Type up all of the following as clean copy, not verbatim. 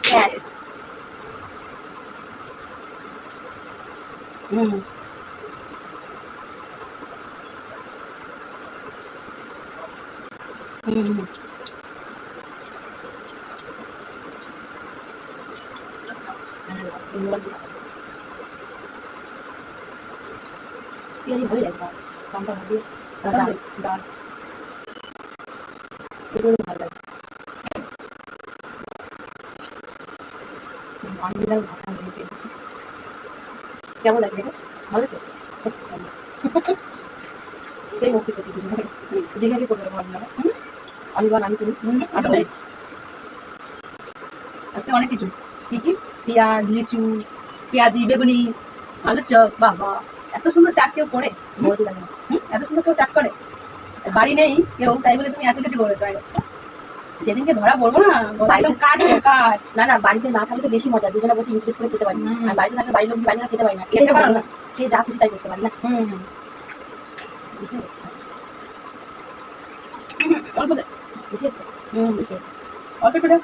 Yes. পেঁয়াজি ভালো লাগে লঙ্কা ভালো ডাল ডাল এগুলো ভালো লাগে কেমন লাগছে ভালো আছে সেই মস্তি করতে দীঘা কি করবে আমি তুমি আজকে অনেক কিছু কি কি পেঁয়াজ লিচু পেঁয়াজি বেগুনি আলু চপ বাবা এত সুন্দর চাট কেউ করে এত সুন্দর কেউ চাট করে বাড়ি নেই কেউ তাই বলে তুমি এত কিছু করেছো যেদিনকে ধরা পড়বো না একদম কাট না না বাড়িতে না থাকলে তো বেশি মজা দুজনে বসে ইন্টারেস্ট করে খেতে পারি আর বাড়িতে থাকলে বাড়ির লোক বাড়ি না খেতে পারি না খেতে পারো না খেয়ে যা খুশি তাই করতে পারি না অল্প বুঝিয়েছে অল্প করে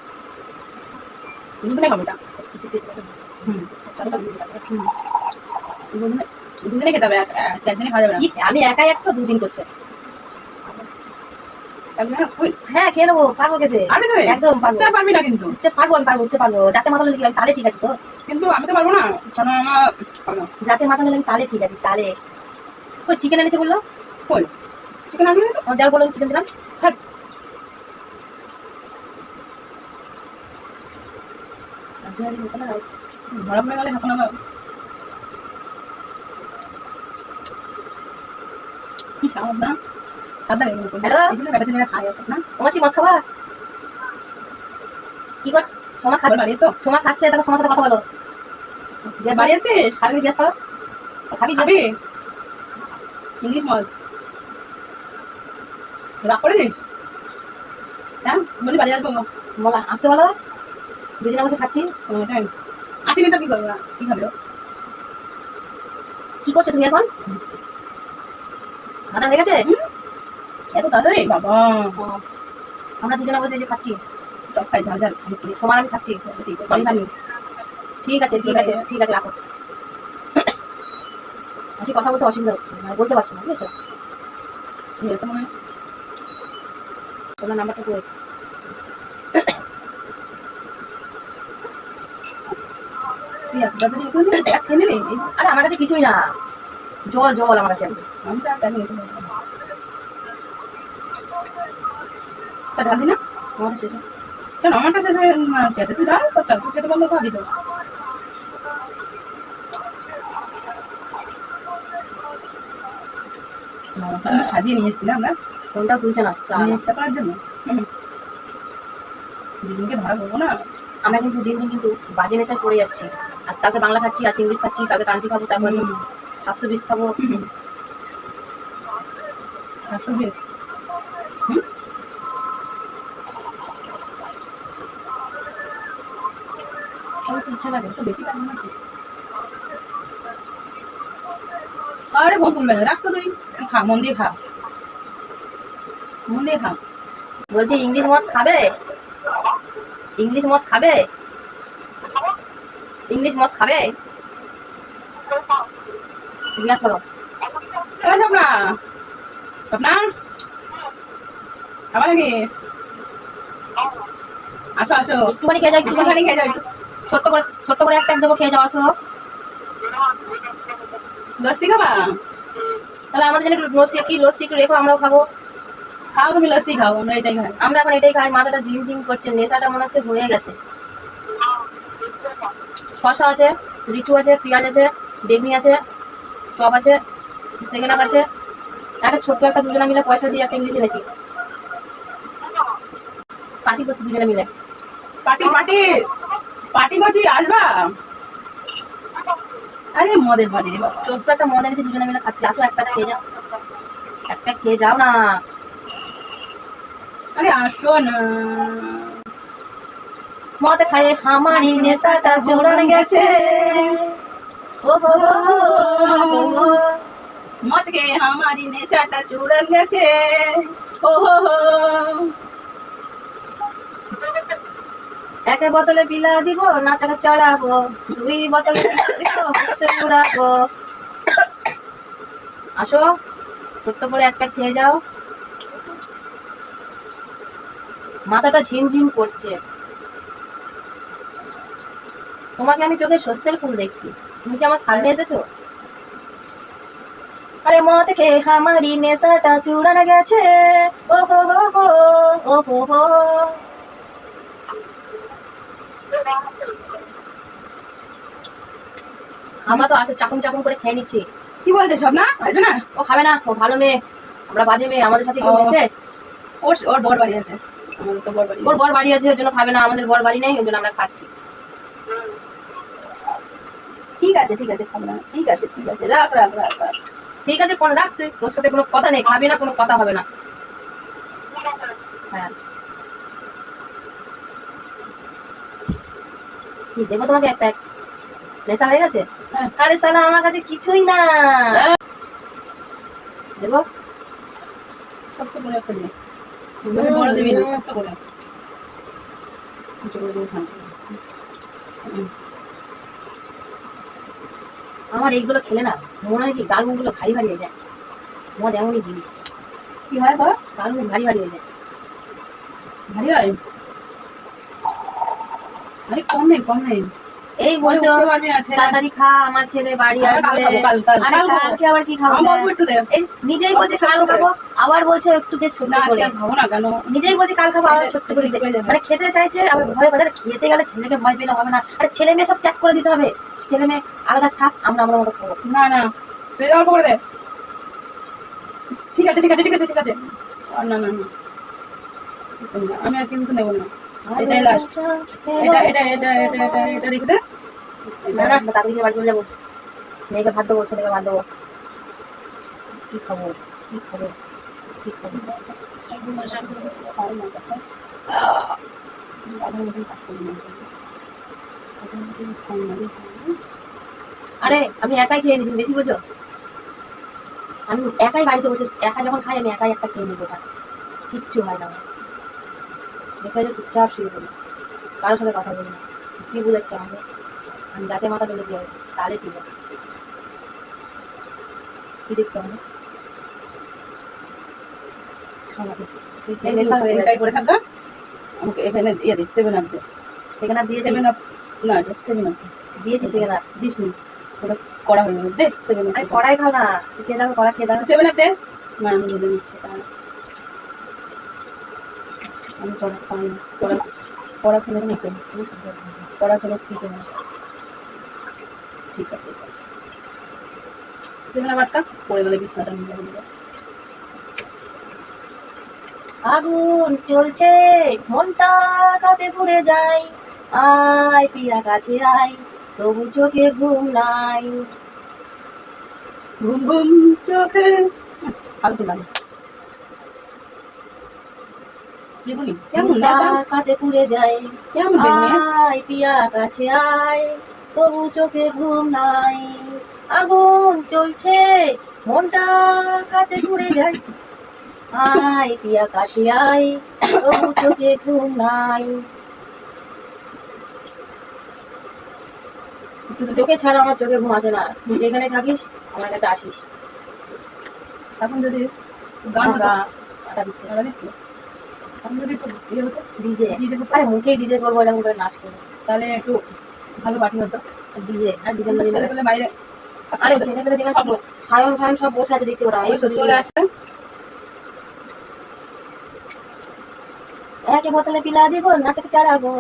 দুদিনে খাবো এটা দুদিনে খেতে হবে একদিনে খাওয়া যাবে না আমি একাই 100 2 দিন করছে হ্যাঁ খেয়ে নেবো পারবো খেতে একদম পারবি না কিন্তু পারবো আমি পারবো উঠতে পারবো যাতে মাথা নিলে তাহলে ঠিক আছে তো কিন্তু আমি তো পারবো না কারণ আমার যাতে মাথা নিলে আমি তাহলে ঠিক আছে তাহলে কই চিকেন এনেছে বললো কই চিকেন আনবে তো যার বললাম চিকেন দিলাম ছাড় ধরা পড়ে গেলে এখন আবার কি স্বাদ না সাদা তোমার মদ খাবা কি কর সোমা খাবে বাড়িয়েছো সোমা খাচ্ছে তখন সোমার সাথে কথা বলো গ্যাস বাড়িয়েছিস খাবি গ্যাস করো খাবি খাবি ইংলিশ মদ রাগ করে দিস হ্যাঁ বলি বাড়ি আসবো বলা আসতে বলো দুজনে বসে খাচ্ছি আসিনি তো কি করবো কি খাবে কি করছো তুমি এখন খাওয়া হয়ে গেছে এত তাড়াতাড়ি বাবা আমরা দুজনে বসে যে খাচ্ছি চপ খাই ঝাল ঝাল সমান আমি খাচ্ছি ঠিক আছে ঠিক আছে ঠিক আছে রাখো আজকে কথা বলতে অসুবিধা হচ্ছে মানে বলতে পারছি না বুঝেছো মনে হয় তোমার নাম্বারটা তো আরে আমার কাছে কিছুই না জল জল আমার কাছে ঢালবি না আমারটা শেষ কেন আমারটা শেষ হয়ে খেতে তুই ঢাল তুই খেতে বললো ভাবি তো সাজিয়ে নিয়ে এসছি না আমরা কোনটা তুলছে না চেষ্টা করার জন্য দিদিনকে ধরা করবো না আমরা কিন্তু দিন দিন কিন্তু বাজে নেশায় পড়ে যাচ্ছি আর কালকে বাংলা খাচ্ছি আজ ইংলিশ খাচ্ছি কালকে কান্তি খাবো তারপরে 720 খাবো 720 ইচ্ছা লাগে তো বেশি খাবো না আরে ভোগ করবে না রাখ তো তুই খা মন দিয়ে খা মন দিয়ে খা বলছি ইংলিশ মদ খাবে ইংলিশ মদ খাবে ইংলিশ মদ খাবে জিজ্ঞাসা করো স্বপ্না স্বপ্না খাবার নাকি আসো আসো একটুখানি খেয়ে যাও একটুখানি খেয়ে যাও ছোট্ট করে একটা দেবো খেয়ে যাও আসো লস্যি খাবা তাহলে আমাদের জন্য একটু লস্যি একটু রেখো আমরাও খাবো খাও তুমি লস্যি খাও আমরা এটাই খাই আমরা এখন এটাই খাই মাথাটা ঝিম ঝিম করছে নেশাটা মনে হচ্ছে হয়ে গেছে শসা আছে লিচু আছে পেঁয়াজ আছে বেগুনি আছে চপ আছে, সেকেন্ড হাফ আছে, একটা ছোট্ট একটা দুজনে মিলে পয়সা দিয়ে একটা ইংলিশ এনেছি। পার্টি করছি দুজনে মিলে। পার্টি পার্টি পার্টি করছি, আসবা? আরে মদের বাড়ি রে বাবা। ছোট্ট একটা মদ এনেছি, দুজনে মিলে খাচ্ছি। আসো এক প্যাক খেয়ে যাও, এক প্যাক খেয়ে যাও না। আরে আসো না। মদ খায়ে আমারই নেশাটা জোড়ান গেছে। ও হো হো হো হো। মদ খেয়ে আমারই নেশাটা চুড়ান গেছে। ও হো হো। একে বোতলে পিলা দিব, নাচাকে চড়াবো, দুই বোতলে দিব, হচ্ছে উড়াবো। আসো, ছোট্ট করে একটা খেয়ে যাও। মাথাটা ঝিমঝিম করছে। তোমাকে আমি চোখে শস্যের ফুল দেখছি, তুমি কি আমার সামনে এসেছো? আরে মদ খেয়ে আমারই নেশাটা চুড়ানো গেছে। ও হো হো হো, ও হো হো। আমরা তো আসে চাকুম চাকুম করে খেয়ে নিচ্ছি। কি বলছে সব? না আসবে না? ও খাবে না, ও ভালো মেয়ে, আমরা বাজে মেয়ে, আমাদের সাথে কেউ মেশে? ওর ওর বর বাড়ি আছে, আমাদের তো বর বাড়ি। ওর বর বাড়ি আছে ওর জন্য খাবে না, আমাদের বর বাড়ি নেই ওর জন্য আমরা খাচ্ছি। ঠিক আছে ঠিক আছে, খাবে না, ঠিক আছে ঠিক আছে, রাখ রাখ রাখ রাখ। ঠিক আছে ফোন রাখ, তুই, তোর সাথে কোনো কথা নেই, খাবি না, কোনো কথা হবে না। হ্যাঁ, কি দেবো তোমাকে একটা? নেশা হয়ে গেছে? হ্যাঁ। আরে সালা আমার কাছে কিছুই না। দেবো? ছোট্ট করে একটা দিন, বড় দিবি না, ছোট্ট করে ছোট্ট করে দিয়ে খান। আমার এইগুলো খেলে না মনে হয় কি গাল মুখগুলো ভারী ভারী হয়ে যায়। মদ এমনই জিনিস, কি হয় বাবা? গাল মুখ ভারী ভারী হয়ে যায়। ভারী হয়? আরে কম নেই কম নেই, এই বলছো উঠতে পারবি না, ছেলে। তাড়াতাড়ি খা, আমার ছেলে বাড়ি কাল আসবে। খাবো, কাল কাল আরে কাল খাবো। কালকে আবার কি খাবো? আমার অল্প একটু দে। এই নিজেই বলছে কাল খাবো, আবার বলছে একটু দে ছোট না আজকে করে। আর খাবো না কেন? নিজেই বলছে কাল খাবো, আবার ছোট্ট করে দে। হয়ে যাবে। মানে খেতে চাইছে, আবার ভয় বাজারে খেতে গেলে ছেলেকে ভয় পেলে হবে না। আরে ছেলে মেয়ে সব ত্যাগ করে দিতে হবে, ছেলে মেয়ে আলাদা থাক, আমরা আমরা মতো খাবো। না না, তুই অল্প করে দে। ঠিক আছে ঠিক আছে ঠিক আছে ঠিক আছে। আর না না না, আমি আর কিন্তু নেবো না। এটাই লাস্ট। এটা এটা এটা এটা এটা এটা রেখে দে। না না, তাড়াতাড়ি বাড়ি চলে যাবো, মেয়েকে ভাত দেবো, ছেলেকে ভাত দেবো। কি খাবো কি খাবো কি খাবো? আরে আমি একাই খেয়ে নিই, বেশি বোঝো? আমি একাই বাড়িতে বসে একা যখন খাই, আমি একাই একটা খেয়ে নিবো, কিচ্ছু হয় না আমার। বসে যে চুপচাপ শুয়ে পড়ি, কারোর সাথে কথা বলি না। কি বুঝাচ্ছে আমাকে? আমি যাতে মাথা তুলেছি হবে, তাহলে ঠিক আছে। কি দেখছো আমাকে? এই নেশা হয়ে গেছে। করে থাকা আমাকে এখানে ইয়ে দে, 7 আপ দে। সেখানে দিয়েছি, 7 আপ না, এটা 7 আপ দিয়েছি সেখানে। দিস নি, ওটা করা হয়ে গেল। দে 7 আরে আপ। কড়াই খাও না, খেয়ে দাও, কড়া খেয়ে দাও। 7 আপ দে। না আমি বলে দিচ্ছি, তাহলে আমি করা পাই না। করা খেলে নিতে, করা খেলে খেতে না। ঠিক আছে 7 আপ আটকা পড়ে গেলে বিছনাটা নিয়ে যাবে। আগুন জ্বলছে, মনটা কাতে পুড়ে যায়, আয় পিয়া কাছে আয়, তবু চোখে ঘুম নাই। ঘুম ঘুম চোখে ফালতু লাগে। বেগুনি কেমন মনটা কাতে পুড়ে যায়, কেমন বেগুনি? আয় পিয়া কাছে আয়, তবু চোখে ঘুম নাই। আগুন জ্বলছে, মনটা কাতে পুড়ে যায়, আয় পিয়া কাছে আয়, তবু চোখে ঘুম নাই। তোকে ছাড়া আমার চোখে ঘুম আসে না, তুই যেখানে থাকিস আমার কাছে আসিস। এখন যদি গান আমরা হতো, আটা দিচ্ছে গান দিচ্ছে, এখন যদি একটু ইয়ে হতো, ডিজে, ডিজে হতো, আরে মুখেই ডিজে করবো, এরকম করে নাচ করবো। তাহলে একটু ভালো পার্টি হতো। ডিজে আর ডিজে ছেলেপেলে বাইরে, আরে ছেলে পেলে দেখে সায়ন ফায়ন সব বসে আছে, দেখছি ওরা ওই তো চলে আসবে। একে বোতলে পিলা দিব, নাচকে চড়াবো,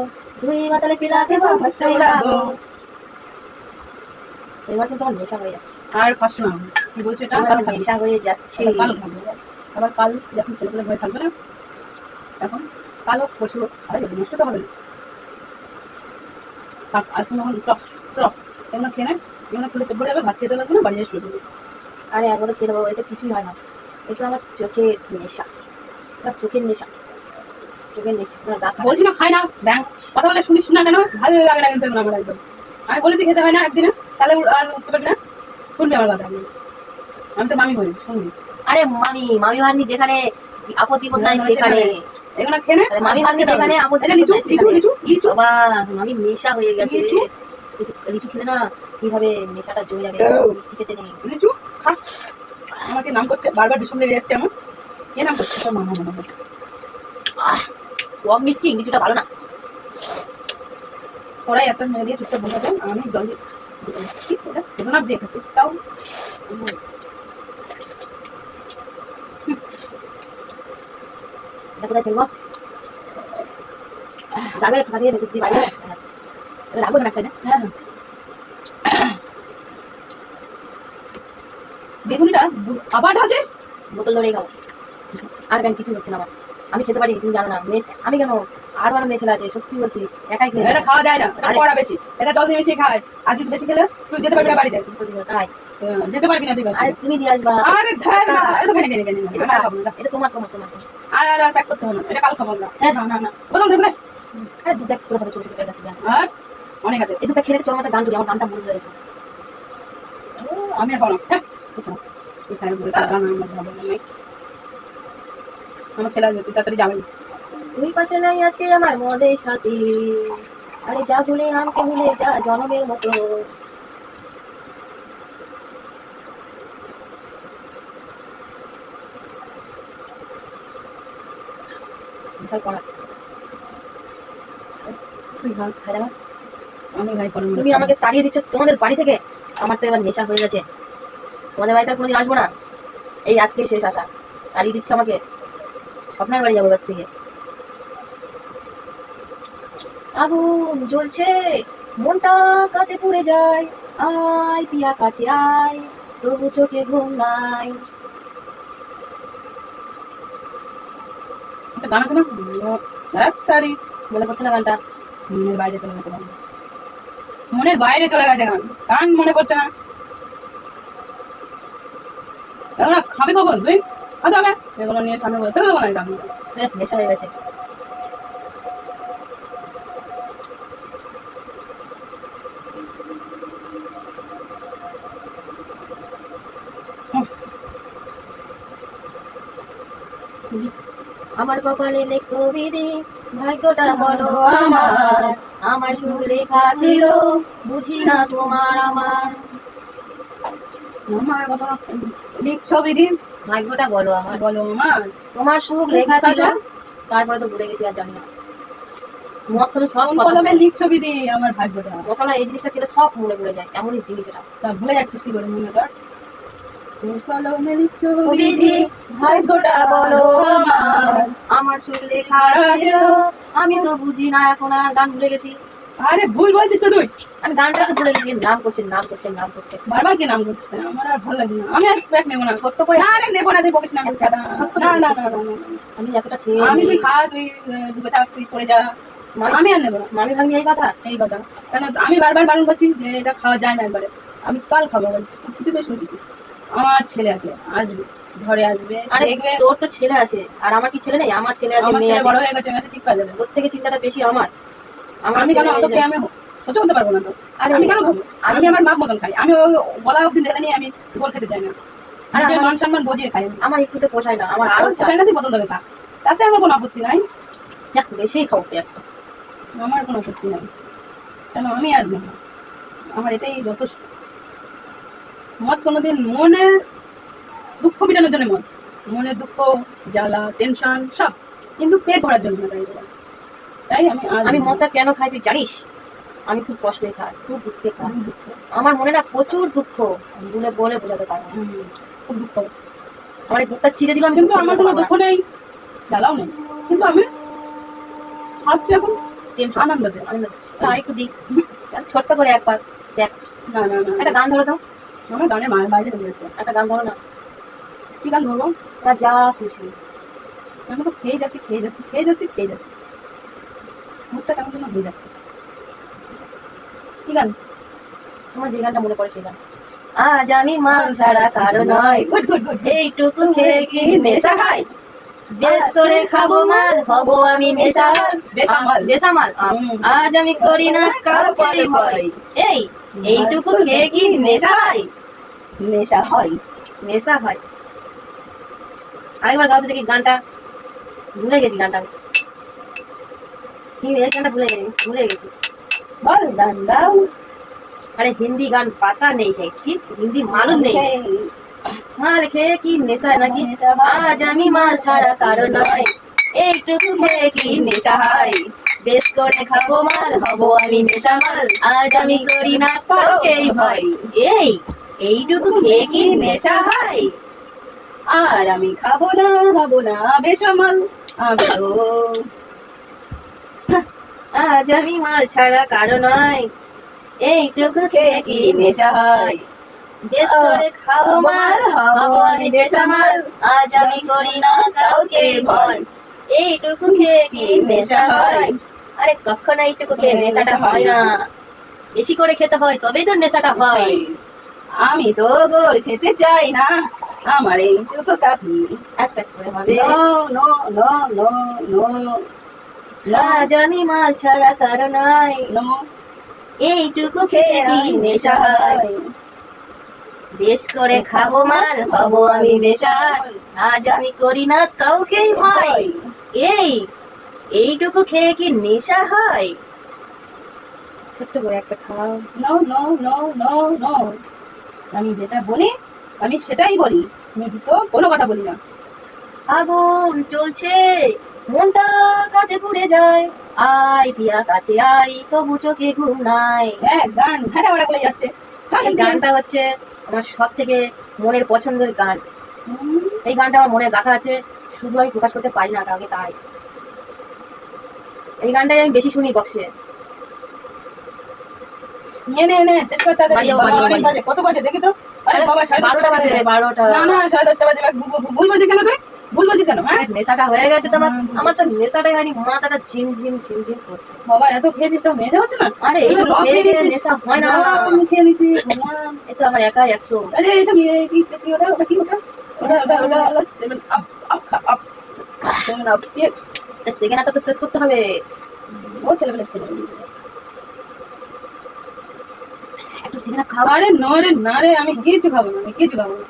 দুই বোতলে পিলা দিব, হাসতে উড়াবো। এবার কিন্তু আমার নেশা হয়ে যাচ্ছে, আর ফার্স্ট না কি বলছে এটা আমার কালো খাবি নেশা হয়ে যাচ্ছে। কালো খাবি আবার কাল যখন ছেলেগুলো ঘরে থাকবে না এখন কালো প্রচুর আরে নষ্ট তো হবে না আর কোনো টক টক এগুলো খেয়ে নেয় এগুলো খেলে পেট ভরে যাবে ভাত খেতে লাগবে না বাড়ি এসে শুয়ে পড়বে। আরে একবারও খেয়ে নেবো, এতে কিছুই হয় না। এটা আমার চোখের নেশা, আমার চোখের নেশা, চোখের নেশা। আমার গা বলছি না খাই না ব্যাং কথা বলে শুনিস না কেন ভালো লাগে না কিন্তু এগুলো আমার একদম আমি বলে খেতে হয় না একদিনে তাহলে আর উঠতে পারবি না শুনবি আমার কথা আমি তো মামি বলি শুনবি আরে মামি মামি ভাগ্নি যেখানে আপদ বিপদ নাই সেখানে, এগুলো খেয়ে নে আরে মামি ভাগ্নি যেখানে আপদ এটা বিপদ লিচু নাই লিচু সেখানে। লিচু লিচু বাবা মামি নেশা হয়ে গেছে রে। লিচু? লিচু খেলে না কিভাবে নেশাটা জমে যাবে, মিষ্টি খেতে নেই। লিচু খাস আমাকে নাম করছে বারবার বিষম লেগে যাচ্ছে আমার কে নাম করছে তোর মামা মামা কম মিষ্টি, লিচুটা ভালো না। ওরাই একটা মেয়ে দিয়ে চুপচাপ বসে দেন আমি জল দিয়ে এটা না দিয়ে খাচ্ছি তাও এটা কোথায় ফেলবো? যাবে কোথা দিয়ে ভেতর দিয়ে বাড়ি যাবে? এবার রাখবো না সাইডে। হ্যাঁ বেগুনিটা আবার ঢালছিস বোতল ধরেই খাবো, আর কেন কিছু হচ্ছে না আমার। আমি খেতে পারি তুমি জানো না, আমি কেন আর আমার মেয়ে ছেলে আছে, সত্যি বলছি একাই খেয়ে এটা খাওয়া যায় না এটা কড়া বেশি এটা জল দিয়ে বেশি খায় আর যদি বেশি খেলে তুই যেতে পারবি না বাড়িতে খাই। যেতে পারবি না তুই আরে বাড়ি তুমি দিয়ে আসবা। আরে ধ্যার না এটা খেয়ে খেয়ে খেয়ে এটা খাবো না এটা তোমার তোমার তোমার। আর আর আর প্যাক করতে হবে না এটা কাল খাবো না না না না বদল ঢুকলে আরে দু প্যাক করে খাবো ছোট ছোট করে আছে। আর অনেক আছে এই দু প্যাক খেলে চলো একটা গান করি, আমার গানটা মনে হয়ে গেছে। আমি আর বলো হ্যাঁ তুই খাই বলে গান আমার ভালো নাই আমার ছেলে আসবে তুই তাড়াতাড়ি যাবেন তুই পাশে নাই আছে আমার মদের সাথে, আরে যা ভুলে আমাকে ভুলে যা জনমের মতো। বিশাল পড়া তুই ভাগ খাই না। আমি ভাই পরে তুমি আমাকে তাড়িয়ে দিচ্ছ তোমাদের বাড়ি থেকে, আমার তো এবার নেশা হয়ে গেছে। তোমাদের বাড়িতে আর কোনোদিন আসবো না, এই আজকে শেষ আসা। তাড়িয়ে দিচ্ছ আমাকে, স্বপ্নের বাড়ি যাবো এবার থেকে। আগুন জ্বলছে মনটা কাতে পুড়ে যায়, আয় পিয়া কাছে আয় তবু চোখে ঘুম নাই। একটা গান আছে না ডাক্তারি মনে করছে না গানটা? মনের বাইরে চলে গেছে গান মনের বাইরে চলে গেছে গান গান মনে পড়ছে না এগুলো খাবি কখন তুই খাতে হবে এগুলো নিয়ে সামনে বলে ফেলে দেবো না গান নেশা হয়ে গেছে। আমার কপালে লেখো বিধি, ভাগ্যটা বলো আমার, আমার সুখ লেখা ছিল বুঝি না তোমার আমার। আমার বাবা লিখছো বিধি ভাগ্যটা বলো আমার, বলো আমার তোমার সুখ লেখা ছিল, তারপরে তো ভুলে গেছি আর জানি না। মদ খেলে সব কোন কথা কলমে বলে। লিখছো বিধি আমার ভাগ্যটা মশলা এই জিনিসটা খেলে সব মনে পড়ে যায়, এমনই জিনিস এটা। তা ভুলে যাচ্ছিস কি করে মনে কর কোন কলমে লিখছো বিধি বিধি ভাগ্যটা বলো আমার, আমার সুখ লেখা ছিল, আমি তো বুঝি না এখন আর। গান ভুলে গেছি, আরে ভুল বলছিস তো তুই আমি গানটা তো ভুলে গেছি। নাম করছে নাম করছে নাম করছে। বারবার কি নাম করছে আমার আর ভালো লাগে না আমি আর ব্যাগ নেবো না ছোট্ট করে না রে নেবো না তুই বকিস না না না না না, না। আমি এতটা খেয়ে আমি তুই খা তুই ডুবে থাক তুই পড়ে যা আমি আর নেবো না মামি ভাগ্নি এই কথা। এই কথা কেন আমি বারবার বারণ করছি যে এটা খাওয়া যায় না একবারে আমি কাল খাবো আবার কিছু তো শুনছিস না আমার ছেলে আছে আসবে ঘরে আসবে আরে দেখবে তোর তো ছেলে আছে, আর আমার কি ছেলে নেই? আমার ছেলে আছে, আমার মেয়ে ছেলে আছে। বড় হয়ে গেছে মেসে ঠিক পাওয়া যাবে ওর থেকে চিন্তাটা বেশি আমার। আমার আমি কেন ছেলে অত এই যে- খেয়ে আমি সহ্য করতে পারবো না তো আরে আমি কেন খাবো আমি আমার মাপ মতন খাই আমি গলা অব্দি ঢেলে নিয়ে আমি গোল খেতে চাই না আরে নিজের আমার- মান সম্মান বজিয়ে খাই আমি। আমার একটুতে পোষায় না, আমার আরো আরো চাই। চাই না তুই বদল দেবে খা তাতে আমার কোনো আপত্তি নাই দেখ বেশি খাও একটা। আমার কোনো আপত্তি নাই কেন আমি আর নেবো না। আমার এটাই যথেষ্ট মদ কোনোদিন মনে দুঃখ মেটানোর জন্য মদ মনে দুঃখ জ্বালা টেনশন সব কিন্তু পেট ভরার জন্য না, তাই আমি আর আমি মদটা কেন খাই তুই জানিস? আমি খুব কষ্টে খাই, খুব দুঃখে খাই। আমার মনে না প্রচুর দুঃখ, বলে বলে বোঝাতে পারবো না। খুব দুঃখ আমার এই বুকটা ছিঁড়ে দিলাম কিন্তু আমার কোনো দুঃখ নেই জ্বালাও নেই কিন্তু আমি ভাবছি এখন আনন্দতে আর একটু দিক ছোট্ট করে একবার দেখ না না না একটা গান ধরো তো, আমার গানের বাইরে চলে যাচ্ছে। একটা গান ধরো না। কি গান ধরবো? তা যা খুশি। আমি তো খেয়ে যাচ্ছি খেয়ে যাচ্ছি খেয়ে যাচ্ছি খেয়ে যাচ্ছি, মুখটা কেমন যেন হয়ে যাচ্ছে। কি গান? তোমার যে গানটা মনে পড়ে সেই গান। আজ আমি মাল ছাড়া কারো নয়, গুড গুড গুড। এইটুকু খেয়ে কি নেশা হয়, বেশ করে খাবো মাল হবো আমি নেশামাল। বেসামাল। নেশামাল আজ আমি করি না কাউকে ভয়, এই এইটুকু খেয়ে কি নেশা হয়, নেশা হয়। নেশা হয়। আরেকবার গাওতে দেখি গানটা, ভুলে গেছি গানটা আমি। এই গানটা ভুলে গেছি। বল গান গাও। अरे हिंदी गान पता नहीं है कि हिंदी मालूम नहीं है। माल খেয়ে কি নেশা নাকি, আজ আমি মাল ছাড়া কারো নয়, এইটুকু খেয়ে কি নেশা হয়, বেশ করে খাবো মাল হবো আমি নেশামাল, আজ আমি করি না কাউকেই ভয়, এই এইটুকু খেয়ে কি নেশা হয়। আর আমি খাবো না হবো না বেসামাল। আমি তো আজ আমি মাল ছাড়া কারো নয়, এইটুকু খেয়ে কি নেশা হয়, বেশ করে খাবো মাল হবো আমি নেশামাল, আজ আমি করি না কাউকে ভয়, এইটুকু খেয়ে কি নেশা হয়। আরে কখনো এইটুকু খেয়ে নেশাটা হয় না, বেশি করে খেতে হয় তবেই তো নেশাটা হয়। আমি তো গোর খেতে চাই না, আমার এইটুকু কাফি। একটা করে হবে। No no no no no আজ আমি মাল ছাড়া কারো নয়, নো। এইটুকু খেয়ে কি নেশা হয়, বেশ করে খাবো মাল হবো আমি বেশাল, আজ আমি করি না কাউকেই ভয়, এই এইটুকু খেয়ে কি নেশা হয়। ছোট্ট করে একটা খাও। No no no no no. আমি যেটা বলি আমি সেটাই বলি, আমি তো কোনো কথা বলি না। আগুন জ্বলছে মনটা কাটে পুড়ে যায়, আয় পিয়া কাছে আয় তবু চোখে ঘুম নাই। হ্যাঁ গান ঘাটা বাড়া বলে যাচ্ছে। এই গানটা হচ্ছে আমার সব থেকে মনের পছন্দের গান। এই গানটা আমার মনে গাথা আছে, শুধু আমি প্রকাশ করতে পারি না কাউকে, তাই এই গানটাই আমি বেশি শুনি বক্সে। নে নে নে শেষ কর তাড়াতাড়ি। বাড়িও, বাবা, বাড়িও, অনেক বাজে, কত বাজে দেখি তো। আরে বাবা 12টা বাজে, 12টা। না না 10:30 বাজে। ভুল বলছিস কেন তুই? ভুল বলছিস কেন? হ্যাঁ নেশাটা হয়ে গেছে তোমার, আমার তো নেশাটাই হয়নি, মাথাটা ঝিমঝিম ঝিমঝিম করছে। বাবা এত খেয়েছিস তো নেশা হচ্ছে না? আরে এইগুলো খেয়ে খেয়ে নেশা হয় না, খেয়ে নিচ্ছিস ভগবান। এই তো আমার একাই 100। আরে এইসব কি কি ওটা ওটা কি ওটা ওটা ওটা ওটা হলো 7 আপ আপ আপ 7 আপ দিয়ে সেকেন্ড হাফটা তো শেষ করতে হবে। ও ছেলেবেলা খেলে। একটু সেকেন্ড হাফ খাবার। আরে না রে না রে, আমি কিছু খাবো না, আমি কিছু খাবো না,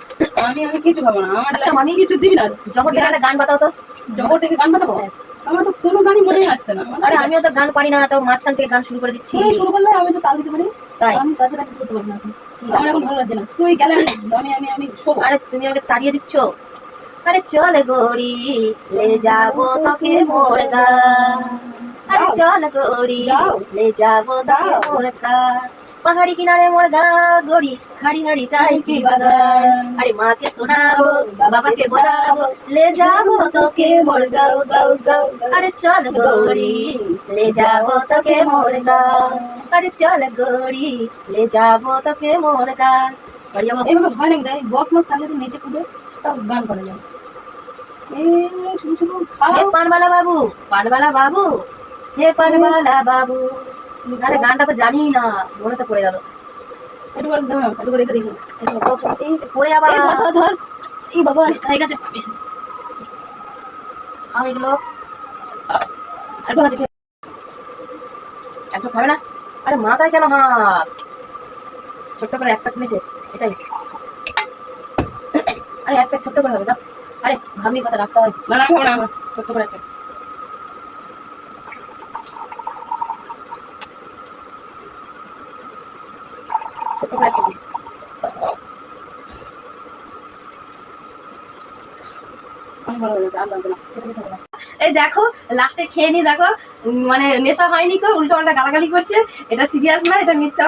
আমি কিছু খাবো না। আমার আচ্ছা, আমি কিছু দিবি না। যখন থেকে একটা গান বাতাও তো। জগৎ থেকে গান বানাবো? আমার তো কোনো গানই মনে আসছে না। আরে আমিও তো গান পারি না, তাও মাঝখান থেকে গান শুরু করে দিচ্ছি। তুই শুরু করলে আমি তো তাল দিতে পারি, তাই আমি তাছাড়া কিছু করতে পারি না এখন। আমার এখন ভালো লাগছে না, তুই গেলে আমি শোবো। আরে তুমি আমাকে তাড়িয়ে দিচ্ছ। আরে চল গড়ি লে যাবো তোকে মোর গান, আরে চল গড়ি লে যাবো তোকে মোর গান, পাহাড়ি কিনারে মোর গা গড়ি, হাড়ি হাড়ি চাই কি বাগান, আরে মাকে শোনাবো বাবাকে বোঝাবো, লে যাবো তোকে মোর গাও গাও গাও, আরে চল গড়ি লে যাবো তোকে মোর গান, আরে চল গড়ি লে যাবো তোকে মোর গান। বাড়ি যাবো। এইভাবে ভয় নাকি দেয়? বক্স মক্স থাকলে তো নিচে কুদে তাও গান করা যায়। শুধু শুধু খাও। হে পানবালা বাবু, পানবালা বাবু, হে পানবালা বাবু। আরে গানটা তো জানি না, মনে তো পড়ে গেল। একটু করে দাও, একটু করে রেখে দিয়েছি। পড়ে যাবা। এই ধর ধর ধর। এই বাবা হয়ে গেছে। খাও এগুলো। একটু আছে খেয়ে। একটু খাবে না? আরে মাথায় কেন হাত? ছোট্ট করে একটা কিনে শেষ, এটাই। আরে একটা ছোট্ট করে হবে না। আরে ভাবনির কথা রাখতে হয়। না না খাবো না। ছোট্ট করে একটা। ছোট্ট করে একটা। আমার ভালো হয়েছে, আর লাগবে না। এই দেখো লাস্টে খেয়ে নি, দেখো মানে নেশা হয়নি, উল্টো পাল্টা গালাগালি করছে। এটা সিরিয়াস না, এটা মিথ্যা।